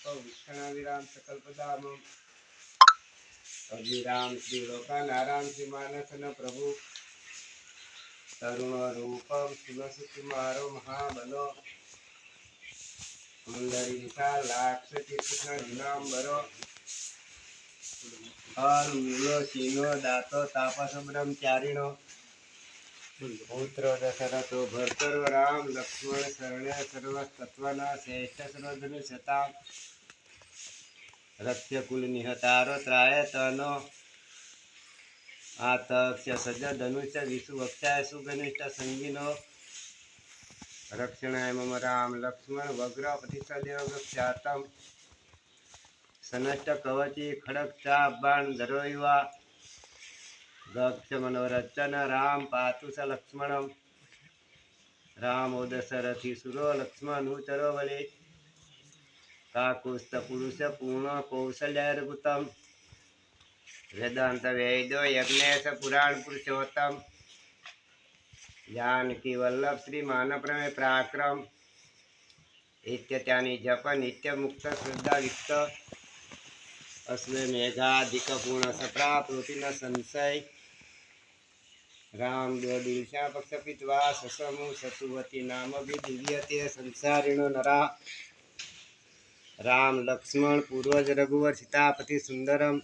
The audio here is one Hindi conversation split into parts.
विष्णुविराम सकल पदाम अभिराम श्री लोकानाराम श्री मानसन प्रभु तरुण रूपम शिवसुकुमारो महाबलो मुंदरी विशालाक्ष कृष्ण दिनांबरो हर मूलो चीनो दातो तापस ब्रह्मचारिणो पुत्र दशरथो भर्तरो राम लक्ष्मण शरण्य सर्वतत्वना श्रेष्ठ सर्वधनुषता रक्ष्य कुल निहतारो त्राय तनो आतक्ष्य सज धनुष्य विषुवक्षाय सुघनिष्ठ संगिनो रक्षणाय मम राम लक्ष्मण वग्र प्रतिसदेव गच्छातम सनष्ट कवची खड़ग चाप बाण धरोयुवा गक्ष मनोरचन राम पातु स लक्ष्मणम रामो दशरथी सुरो लक्ष्मण चरो बलि काकुस्थ पुरुष पूर्ण कौशल्यार्भुतम वेदांत वेदो यज्ञेश पुराण पुरुषोत्तम जानकी वल्लभ श्री मानप्रमे पराक्रम इत्यादि जप नित्य मुक्त श्रद्धा युक्त अस्मे मेघाधिक पूर्ण सप्राप्ति न संशय राम दो दिशा पक्षपित्वा ससमु सतुवती नाम भी दिव्यते संसारिणो नरा राम लक्ष्मण पूर्वज रघुवर सीतापति सुंदरम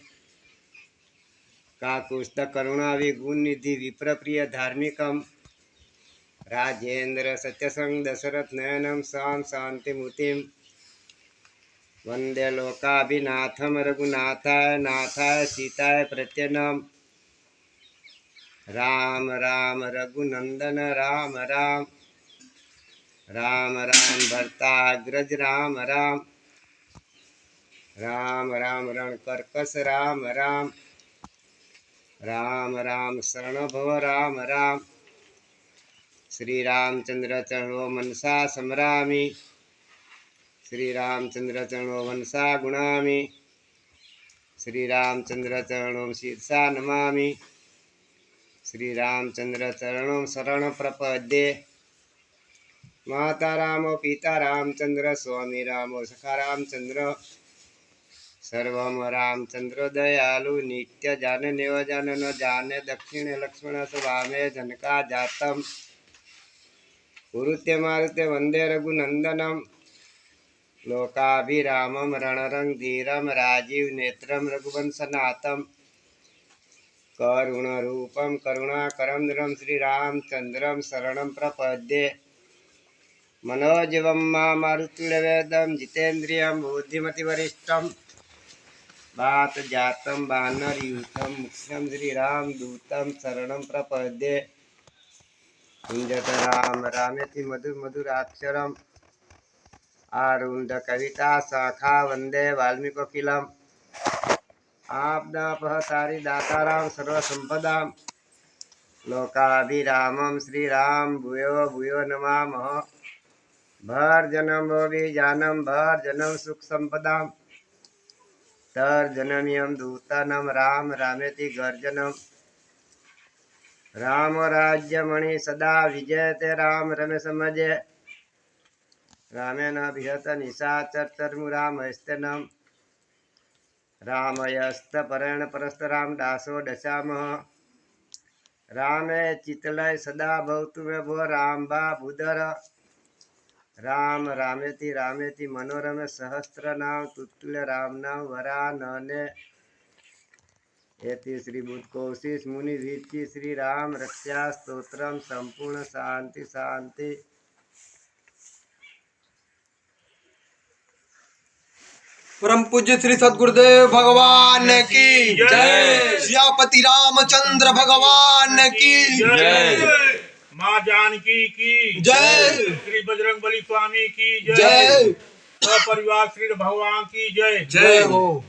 काकुस्थ करुणा विगुण निधि विप्र प्रिय धार्मिकम राजेंद्र सत्यसंग दशरथ नयनम शाम शांति मुतिम वंदे लोकाभिनाथम रघुनाथाय नाथाय सीताय प्रत्यनम राम राम रघुनंदन राम राम राम राम भरताग्रज राम राम राम राम रण कर्कश राम राम राम राम शरण भव राम राम श्री रामचंद्र चरणों मनसा समरामि श्री रामचंद्र चरणों मनसा गुणामि श्री रामचंद्र चरणों शीर्षा नमामि श्री रामचंद्र चरणों शरण प्रपद्ये माता रामो पिता रामचंद्र स्वामी रामो सखा रामचंद्र सर्वम रामचंद्र दयालु नित्य जाने नेव जाने न जाने दक्षिण लक्ष्मण स्वामे जनका जातम कुरुते मारुते वंदे रघुनंदनम लोकाभिरामम रणरंग धीरम राजीव नेत्रम रघुवंशनाथम करुण रूपम करुणाकरंद्रम श्री रामचंद्रम शरणं प्रपद्ये मनोजवम मारुतुल्यवेदम जितेन्द्रियम बुद्धिमतिवरिष्ठम बात जातम बानर यूथम मुख्यम श्री राम दूतम शरणं प्रपद्ये कुंजत राम रामेति मधुर मधुराक्षरम आरुंद कविता शाखा वंदे वाल्मीकोकिलम आपदापहतारि दाताराम सर्वसंपदा लोकाभिरामम श्री राम भूयो भूयो नमामः भर्जनम भोभिजानम भर्जनम सुख संपदा तर्जनमियम दूतनम राम रामेति गर्जनम राम राज्यमणि सदा विजयते राम रमेश मजे रामेण विहत निशाचर्मुरामस्तनम रामयस्त परेण परस्तराम दासो दशामः रामे चितलय सदा भवतु मे भो राम बा भूधर राम रामेति रामेति मनोरम सहस्त्र नाम तुतुल्य राम नाम वरा नने एति श्री बुद्ध कौशिक मुनि रीति श्री राम रक्षा स्तोत्रम संपूर्ण शांति शांति। परम पूज्य श्री सद्गुरुदेव भगवान की जय। सियापति रामचंद्र भगवान की जय। माँ जानकी की जय। श्री बजरंगबली स्वामी की जय। परिवार श्री भगवान की जय जय हो।